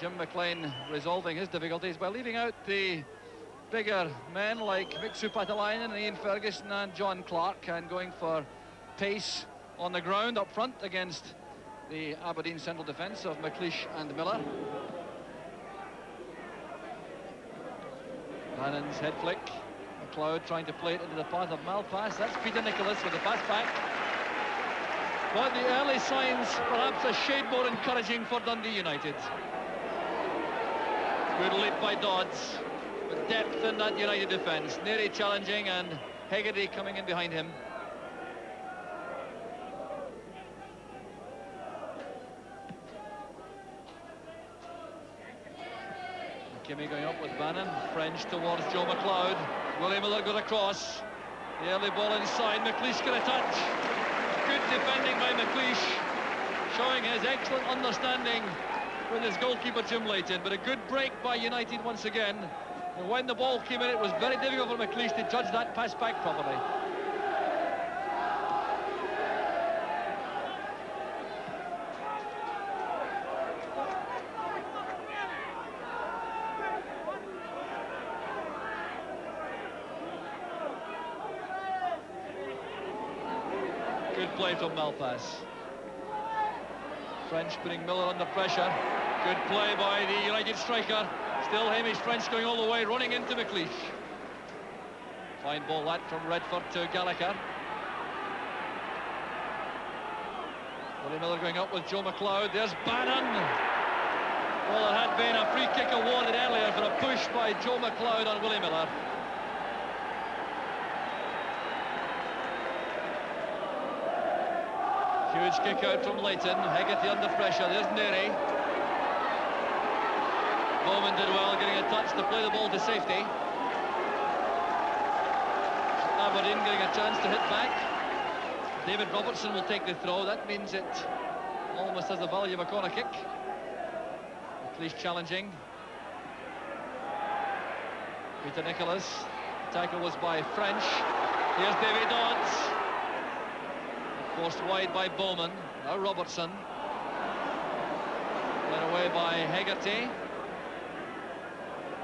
Jim McLean resolving his difficulties by leaving out the bigger men like Mixu Patalainen and Ian Ferguson and John Clark, and going for pace on the ground up front against the Aberdeen central defence of McLeish and Miller. Bannon's head flick. McLeod trying to play it into the path of Malpass. That's Peter Nicholas with the pass back. But the early signs perhaps a shade more encouraging for Dundee United. Good leap by Dodds, with depth in that United defence. Neary challenging and Hegarty coming in behind him. Kimmy going up with Bannon. French towards Joe McLeod. Willie Miller got across. The early ball inside. McLeish got a touch. Good defending by McLeish, showing his excellent understanding with his goalkeeper Jim Leighton. But a good break by United once again. And when the ball came in, it was very difficult for McLeish to judge that pass back properly. Good play from Malpass. French putting Miller under pressure. Good play by the United striker. Still Hamish French going all the way, running into McLeish. Fine ball that from Redford to Gallagher. Willie Miller going up with Joe McLeod. There's Bannon. Well, there had been a free kick awarded earlier for a push by Joe McLeod on Willie Miller. Huge kick out from Leighton. Hegarty under pressure. There's Neary. Bowman did well getting a touch to play the ball to safety. Aberdeen getting a chance to hit back. David Robertson will take the throw. That means it almost has the value of a corner kick. McLeish challenging. Peter Nicholas. The tackle was by French. Here's Davy Dodds. Forced wide by Bowman. Now Robertson. Led away by Hegarty.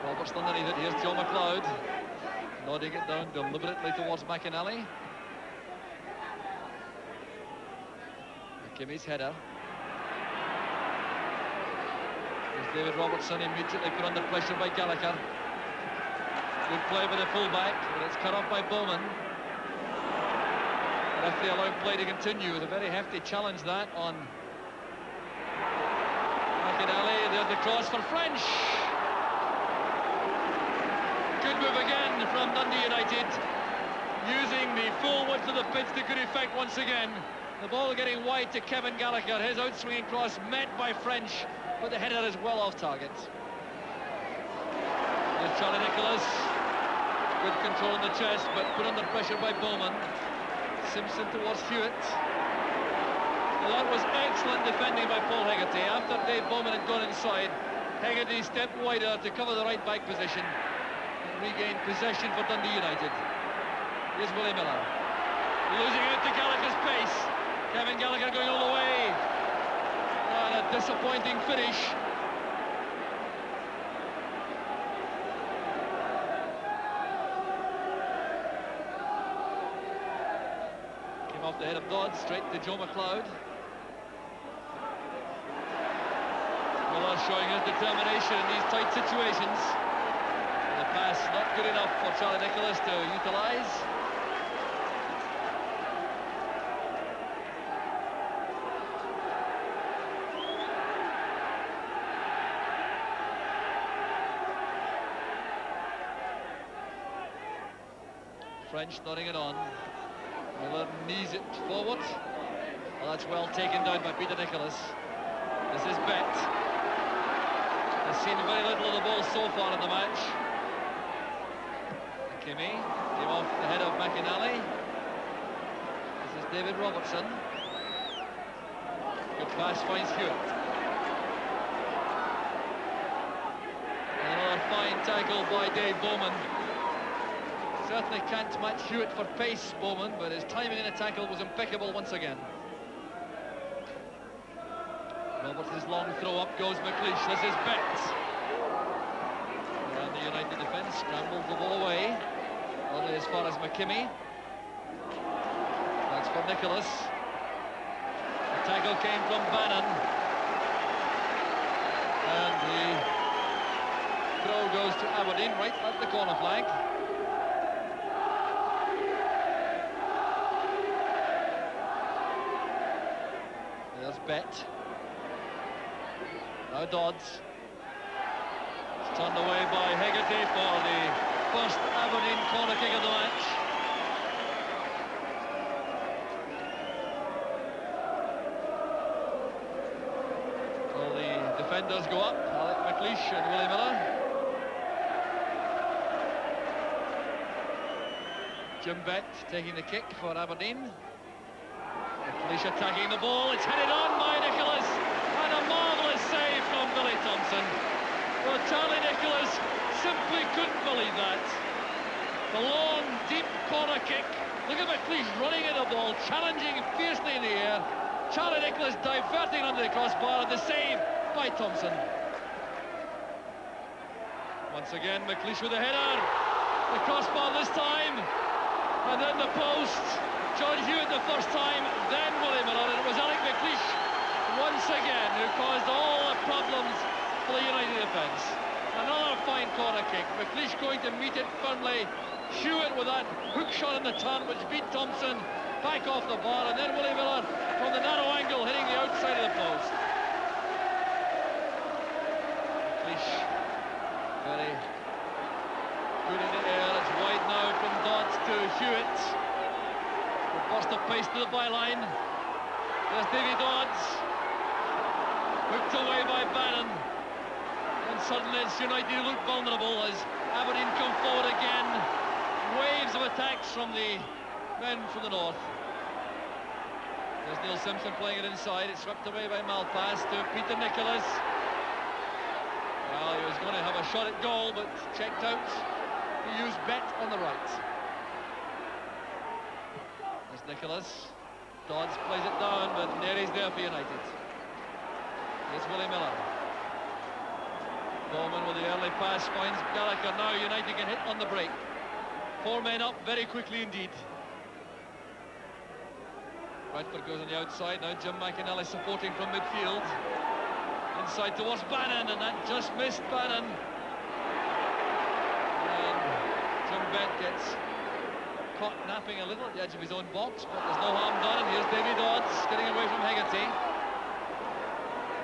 Robertson underneath it. Here's Joe McLeod. Nodding it down deliberately towards McInally. McKimmy's header. Here's David Robertson, immediately put under pressure by Gallagher. Good play by the fullback, but it's cut off by Bowman. The referee allowed play to continue with a very hefty challenge that on McInally. There's the cross for French. Good move again from Dundee United, using the full width of the pitch to good effect once again. The ball getting wide to Kevin Gallagher. His outswinging cross met by French, but the header is well off target. There's Charlie Nicholas. Good control in the chest, but put under pressure by Bowman. Simpson towards Hewitt. Well, that was excellent defending by Paul Hegarty. After Dave Bowman had gone inside, Hegarty stepped wider to cover the right back position and regain possession for Dundee United. Here's Willie Miller. Losing out to Gallagher's pace. Kevin Gallagher going all the way. And a disappointing finish. Came off the head of Dodd, straight to Joe McLeod. Miller showing his determination in these tight situations. And the pass not good enough for Charlie Nicholas to utilise. French nodding it on. Miller knees it forward. Well, that's well taken down by Peter Nicholas. This is Bet. Has seen very little of the ball so far in the match. Kimmy came off the head of McInally. This is David Robertson. Good pass finds Hewitt. And another fine tackle by Dave Bowman. Certainly can't match Hewitt for pace, Bowman, but his timing in the tackle was impeccable once again. Roberts' long throw, up goes McLeish. This is Betts. And the United defence scrambles the ball away, only as far as McKimmie. That's for Nicholas. The tackle came from Bannon. And the throw goes to Aberdeen, right at the corner flag. There's Bet. Now Dodds. It's turned away by Hegarty for the first Aberdeen corner kick of the match. So the defenders go up, Alec McLeish and Willie Miller. Jim Bett taking the kick for Aberdeen. McLeish attacking the ball, it's headed on by Nicholas, and a marvellous save from Billy Thompson. Well, Charlie Nicholas simply couldn't believe that. The long, deep corner kick. Look at McLeish running at the ball, challenging fiercely in the air. Charlie Nicholas diverting under the crossbar, and the save by Thompson. Once again, McLeish with a header. The crossbar this time, and then the post. John Hewitt the first time, then Willie Miller, and it was Alec McLeish once again who caused all the problems for the United defence. Another fine corner kick. McLeish going to meet it firmly. Hewitt with that hook shot in the turn which beat Thompson back off the bar, and then Willie Miller from the narrow angle hitting the outside of the post. McLeish very good in the air. It's wide now from Dodds to Hewitt. The burst of pace to the byline. There's Davy Dodds. Hooked away by Bannon. And suddenly it's United who look vulnerable as Aberdeen come forward again. Waves of attacks from the men from the north. There's Neil Simpson playing it inside. It's swept away by Malpass to Peter Nicholas. Well, he was going to have a shot at goal, but checked out. He used Bet on the right. There's Nicholas. Dodds plays it down, but Nery's there for United. Here's Willie Miller. Bowman with the early pass finds Gallagher. Now United can hit on the break. 4 men up very quickly indeed. Bradford goes on the outside. Now Jim McInally supporting from midfield. Inside towards Bannon, and that just missed Bannon. And Jim Bett gets caught napping a little at the edge of his own box, but there's no harm done. And here's Davy Dodds getting away from Hegarty.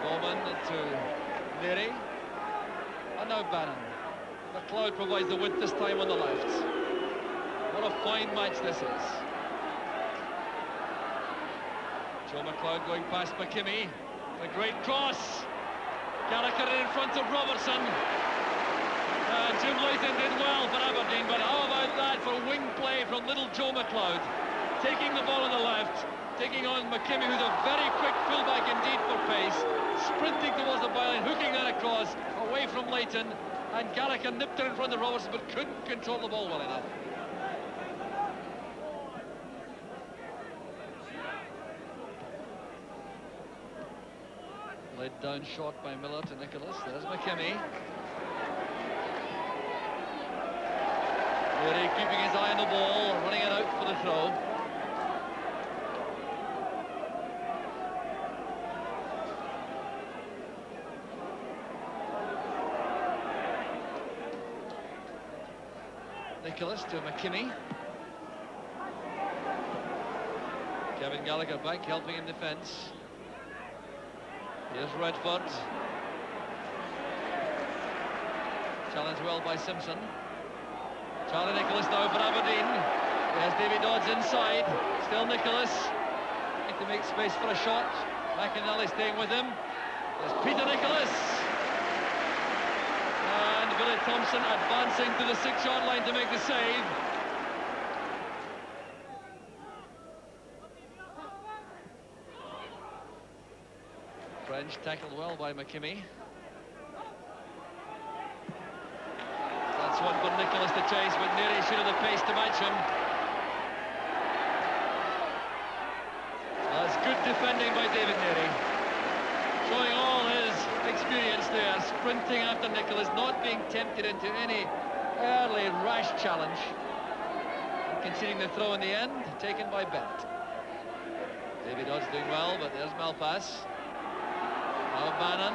Bowman to Leary. And now Bannon. McLeod provides the width this time on the left. What a fine match this is. Joe McLeod going past McKimmie. A great cross. Gallagher in front of Robertson. Jim Leighton did well for Aberdeen, but how about that for wing play from little Joe McLeod? Taking the ball on the left, taking on McKimmie, who's a very quick fullback indeed for pace, sprinting towards the byline, hooking that across, away from Leighton, and Gallagher nipped it in front of Robertson, but couldn't control the ball well enough. Led down short by Miller to Nicholas. There's McKimmie. Leary keeping his eye on the ball, running it out for the throw. Nicholas to McKimmie. Kevin Gallagher back, helping in defence. Here's Redford. Challenged well by Simpson. Charlie Nicholas now for Aberdeen. There's Davy Dodds inside. Still Nicholas. Need to make space for a shot. McInally staying with him. There's Peter Nicholas. And Billy Thompson advancing to the 6-yard line to make the save. French tackled well by McKimmie. That's one for Nicholas to chase, but Neary should have the pace to match him. That's good defending by David Neary. Showing all experience there, sprinting after Nicholas, not being tempted into any early rash challenge. And conceding the throw in the end, taken by Bent. David Dodd's doing well, but there's Malpass. Now Bannon.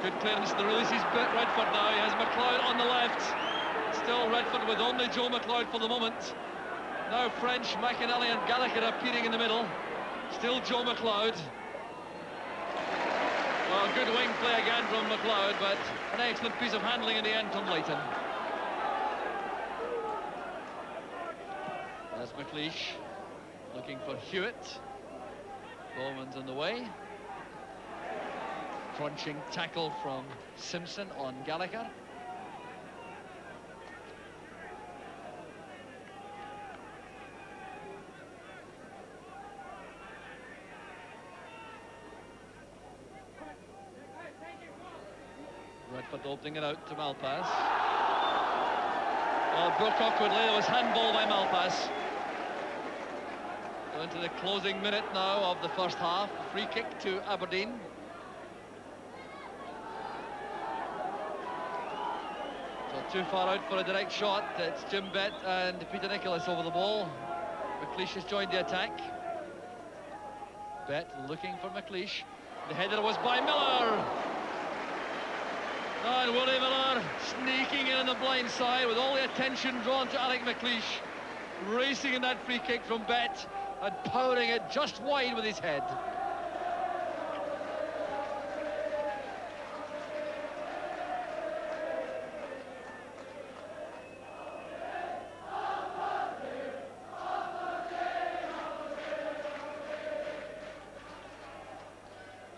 Good clearance, the release is Redford now. He has McLeod on the left. Still Redford with only Joe McLeod for the moment. Now French, McAnally and Gallagher appearing in the middle. Still Joe McLeod. Well, good wing play again from McLeod, but an excellent piece of handling in the end from Leighton. There's McLeish looking for Hewitt. Bowman's on the way. Crunching tackle from Simpson on Gallagher. Redford opening it out to Malpass. Well, broke awkwardly. There was handball by Malpass. Going to the closing minute now of the first half. Free kick to Aberdeen. So too far out for a direct shot. It's Jim Bett and Peter Nicholas over the ball. McLeish has joined the attack. Bett looking for McLeish. The header was by Miller. And Willie Miller sneaking in on the blind side with all the attention drawn to Alec McLeish. Racing in that free kick from Bett and powering it just wide with his head.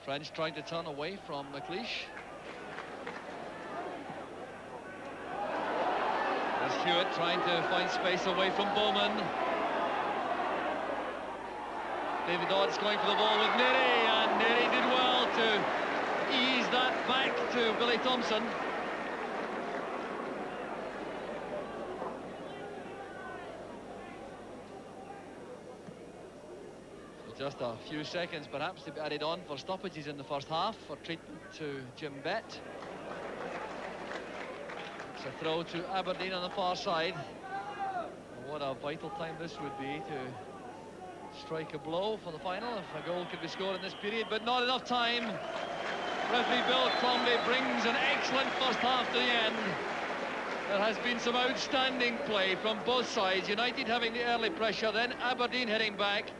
French trying to turn away from McLeish. There's Hewitt trying to find space away from Bowman. David Dodd's going for the ball with Neary, and Neary did well to ease that back to Billy Thompson. So just a few seconds perhaps to be added on for stoppages in the first half for treatment to Jim Bett. It's a throw to Aberdeen on the far side. What a vital time this would be to strike a blow for the final if a goal could be scored in this period, but not enough time. Referee Bill Crombie brings an excellent first half to the end. There has been some outstanding play from both sides. United having the early pressure, then Aberdeen heading back,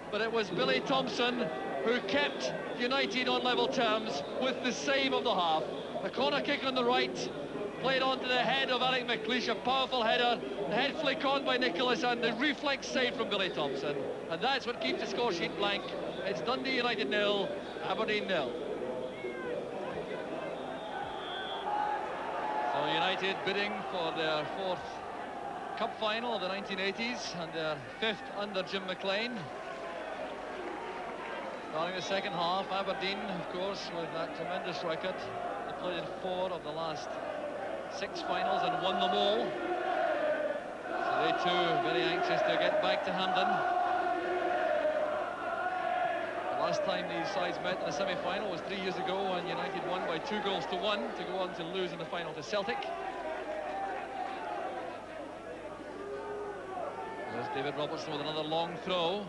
but it was Billy Thompson who kept United on level terms with the save of the half. A corner kick on the right, played onto the head of Alec McLeish, a powerful header, the head flick on by Nicholas, and the reflex save from Billy Thompson. And that's what keeps the score sheet blank. It's Dundee United 0, Aberdeen 0. So United bidding for their fourth cup final of the 1980s and their fifth under Jim McLean. Starting the second half, Aberdeen, of course, with that tremendous record. They played in 4 of the last 6 finals and won them all. So they too very anxious to get back to Hampden. The last time these sides met in the semi-final was 3 years ago when United won by 2-1 to go on to lose in the final to Celtic. There's David Robertson with another long throw.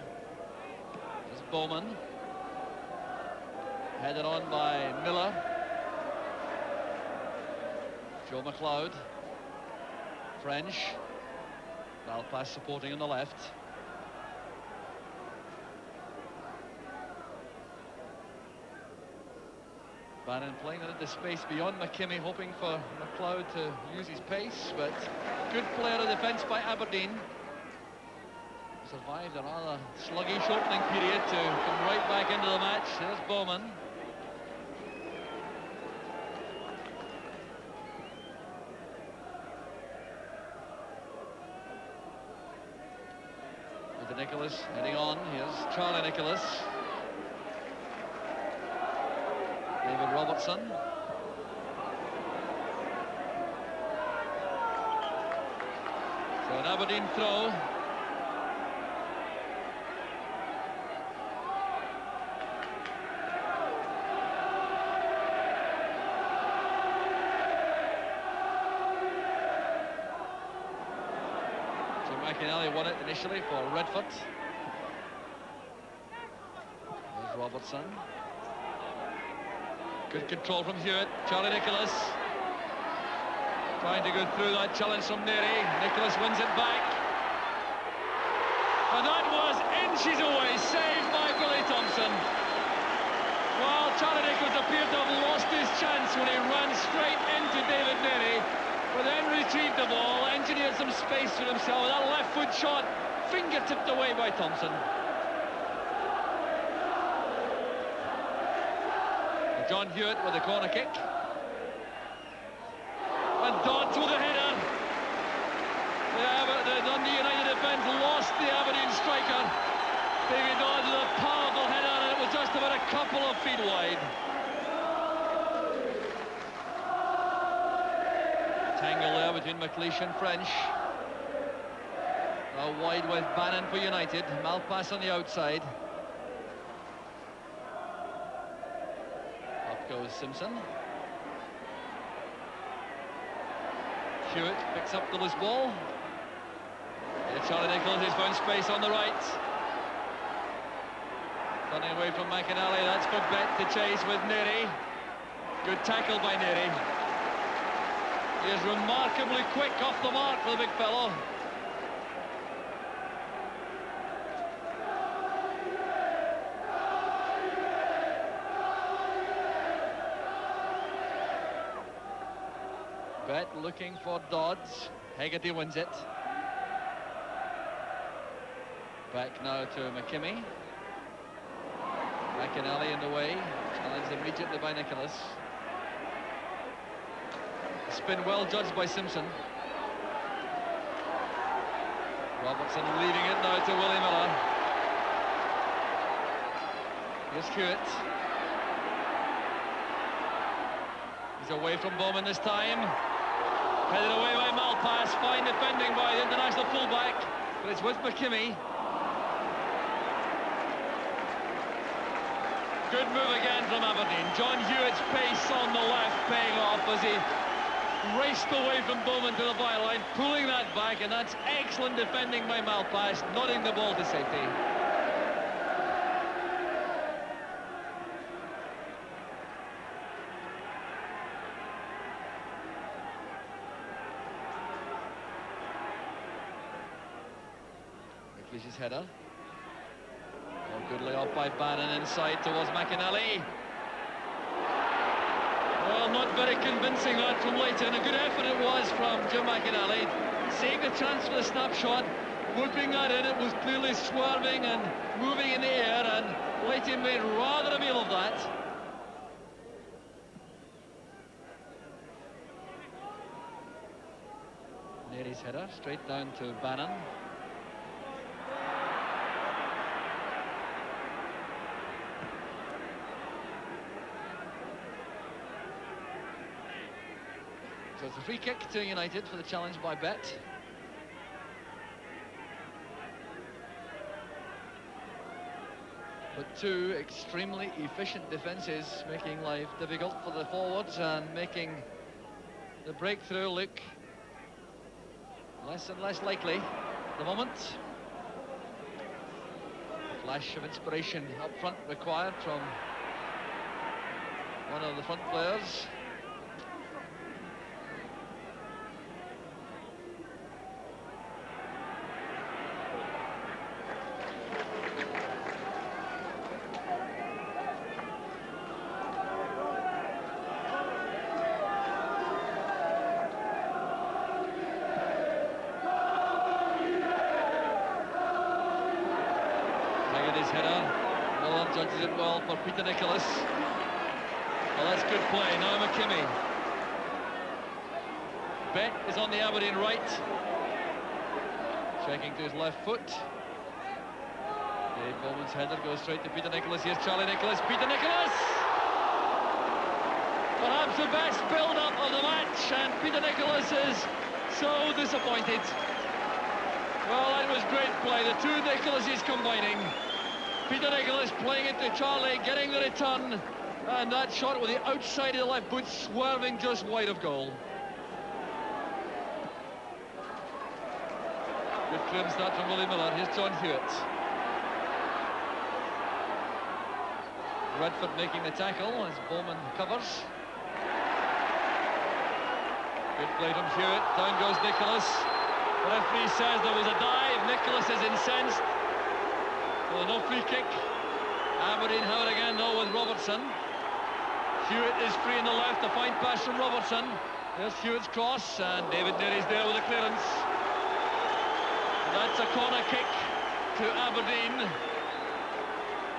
There's Bowman. Headed on by Miller. Joe McLeod. French. Malpass supporting on the left. Bannon playing it into space beyond McKimmie, hoping for McLeod to use his pace, but good player of defence by Aberdeen. Survived a rather sluggish opening period to come right back into the match. There's Bowman. Nicholas heading on. Here's Charlie Nicholas. David Robertson. So an Aberdeen throw. McInally won it initially for Redford. There's Robertson. Good control from Hewitt. Charlie Nicholas trying to go through that challenge from Neary. Nicholas wins it back. And that was inches away, saved by Billy Thompson. Well, Charlie Nicholas appeared to have lost his chance when he ran straight into David Neary, but then retrieved the ball, engineered some space for himself. That left foot shot, finger-tipped away by Thompson. John Hewitt with the corner kick. And Dodds with a header. The Dundee United defence lost the Aberdeen striker. Davy Dodds with a powerful header, and it was just about a couple of feet wide. Tangle there between McLeish and French. Now wide with Bannon for United. Malpass on the outside. Goes Simpson. Hewitt picks up the loose ball. Here Charlie Nicholas has found space on the right. Running away from McInally. That's for Bet to chase with Neary. Good tackle by Neary. He is remarkably quick off the mark for the big fellow. Bet looking for Dodds. Hegarty wins it. Back now to McKimmie. McInally in the way. Challenged immediately by Nicholas. Spin well judged by Simpson. Robertson leaving it now to Willie Miller. Here's Hewitt. He's away from Bowman this time. Headed away by Malpass, fine defending by the international fullback, but it's with McKimmie. Good move again from Aberdeen. John Hewitt's pace on the left paying off as he raced away from Bowman to the byline, pulling that back, and that's excellent defending by Malpass, nodding the ball to safety. His header. Oh, good layoff by Bannon inside towards McInally. Well, not very convincing that from Leighton. A good effort it was from Jim McInally. Saved the chance for the snapshot. Whipping that in, it was clearly swerving and moving in the air, and Leighton made rather a meal of that. Neary's header, straight down to Bannon. So it's a free kick to United for the challenge by Bet. But two extremely efficient defences, making life difficult for the forwards and making the breakthrough look less and less likely at the moment. A flash of inspiration up front required from one of the front players. His header. Miller judges it well for Peter Nicholas. Well, that's good play. Now McKimmie. Bet is on the Aberdeen right. Checking to his left foot. Dave Bowman's header goes straight to Peter Nicholas. Here's Charlie Nicholas. Peter Nicholas! Perhaps the best build-up of the match, and Peter Nicholas is so disappointed. Well, that was great play. The two Nicholases combining. Peter Nicholas playing it to Charlie, getting the return, and that shot with the outside of the left boot swerving just wide of goal. Good clearance that from Willie Miller. Here's John Hewitt. Redford making the tackle as Bowman covers. Good play from Hewitt. Down goes Nicholas. The referee says there was a dive. Nicholas is incensed. Well, no free kick. Aberdeen have it again though with Robertson. Hewitt is free in the left. A fine pass from Robertson. There's Hewitt's cross, and David Neary's there with a clearance. That's a corner kick to Aberdeen.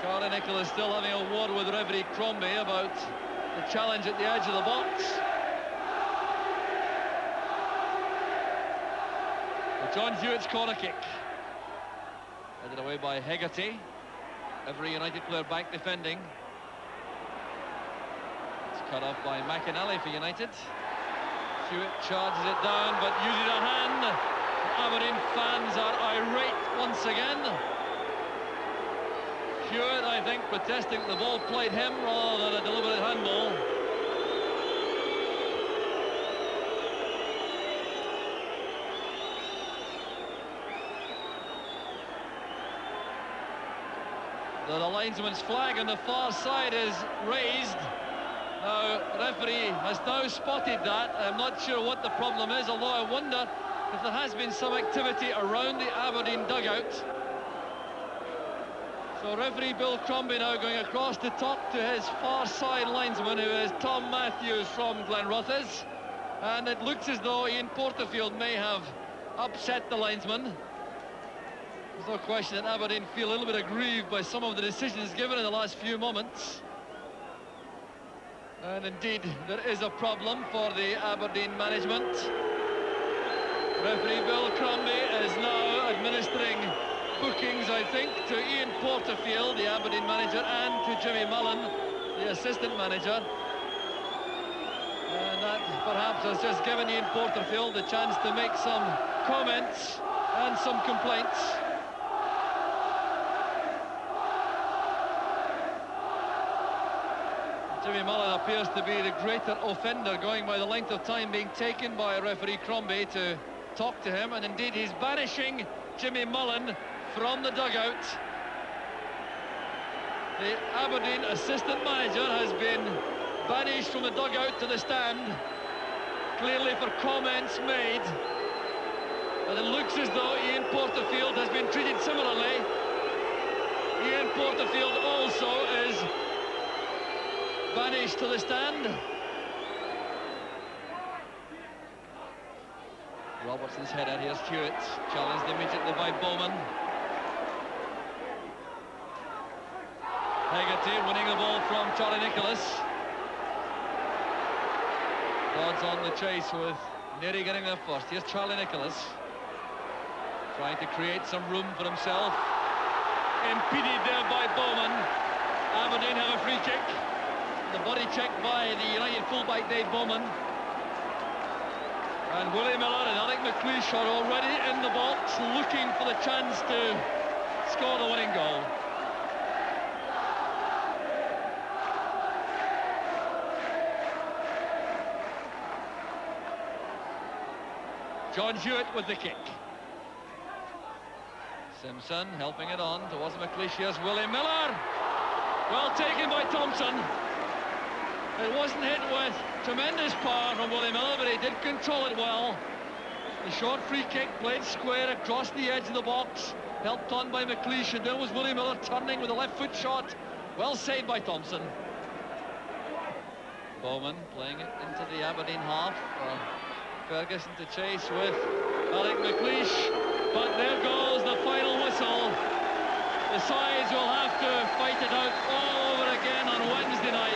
Charlie Nicholas still having a word with referee Crombie about the challenge at the edge of the box. But John Hewitt's corner kick. Headed away by Hegarty. Every United player back defending. It's cut off by McInally for United. Hewitt charges it down, but uses a hand. The Aberdeen fans are irate once again. Hewitt, I think, protesting the ball played him rather than a deliberate handball. The linesman's flag on the far side is raised. Now, the referee has now spotted that. I'm not sure what the problem is, although I wonder if there has been some activity around the Aberdeen dugout. So referee Bill Crombie now going across to talk to his far side linesman, who is Tom Matthews from Glenrothes. And it looks as though Ian Porterfield may have upset the linesman. There's no question that Aberdeen feel a little bit aggrieved by some of the decisions given in the last few moments. And indeed, there is a problem for the Aberdeen management. Referee Bill Crombie is now administering bookings, I think, to Ian Porterfield, the Aberdeen manager, and to Jimmy Mullen, the assistant manager. And that perhaps has just given Ian Porterfield the chance to make some comments and some complaints. Jimmy Mullen appears to be the greater offender, going by the length of time being taken by referee Crombie to talk to him, and indeed he's banishing Jimmy Mullen from the dugout. The Aberdeen assistant manager has been banished from the dugout to the stand, clearly for comments made. And it looks as though Ian Porterfield has been treated similarly. Ian Porterfield also is banished to the stand. Robertson's header. Here's Hewitt, challenged immediately by Bowman. Hegarty winning the ball from Charlie Nicholas. Dodds on the chase with Neary getting there first. Here's Charlie Nicholas, trying to create some room for himself. Impeded there by Bowman. Aberdeen have a free kick. The body check by the United fullback Dave Bowman. And Willie Miller and Alec McLeish are already in the box, looking for the chance to score the winning goal. John Hewitt with the kick. Simpson helping it on towards McLeish. Here's Willie Miller. Well taken by Thompson. It wasn't hit with tremendous power from Willie Miller, but he did control it well. The short free kick played square across the edge of the box, helped on by McLeish, and there was Willie Miller turning with a left foot shot. Well saved by Thompson. Bowman playing it into the Aberdeen half. Ferguson to chase with Alec McLeish, but there goes the final whistle. The sides will have to fight it out all over again on Wednesday night.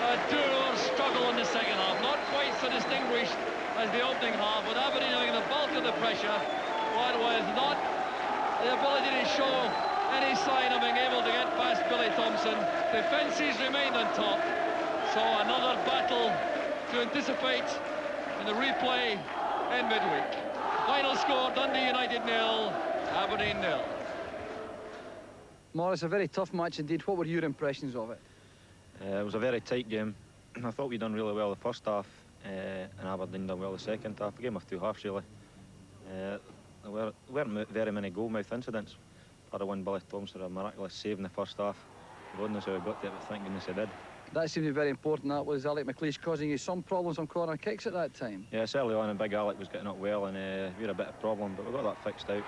A dour struggle in the second half, not quite so distinguished as the opening half, with Aberdeen having the bulk of the pressure, but with not the ability to show any sign of being able to get past Billy Thompson. Defences remained on top, so another battle to anticipate in the replay in midweek. Final score, Dundee United 0, Aberdeen 0. Morris, a very tough match indeed. What were your impressions of it? It was a very tight game. I thought we'd done really well the first half, and Aberdeen done well the second half. A game of two halves, really. weren't very many goal-mouth incidents. Had one Billy Thompson a miraculous save in the first half. God knows how he got to it, but thank goodness he did. That seemed to be very important. That was Alec McLeish causing you some problems on corner kicks at that time. Yeah, it's early on, and Big Alec was getting up well, and we had a bit of problem, but we got that fixed out.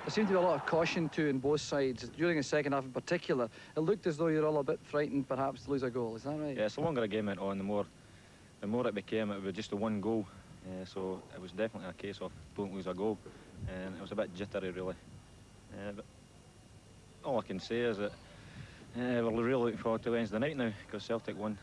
There seemed to be a lot of caution too on both sides during the second half in particular. It looked as though you were all a bit frightened perhaps to lose a goal. Is that right? Yeah, so the longer the game went on, the more it became, it was just a one goal. So it was definitely a case of don't lose a goal, and it was a bit jittery really. But all I can say is that we're really looking forward to Wednesday night now, because Celtic won.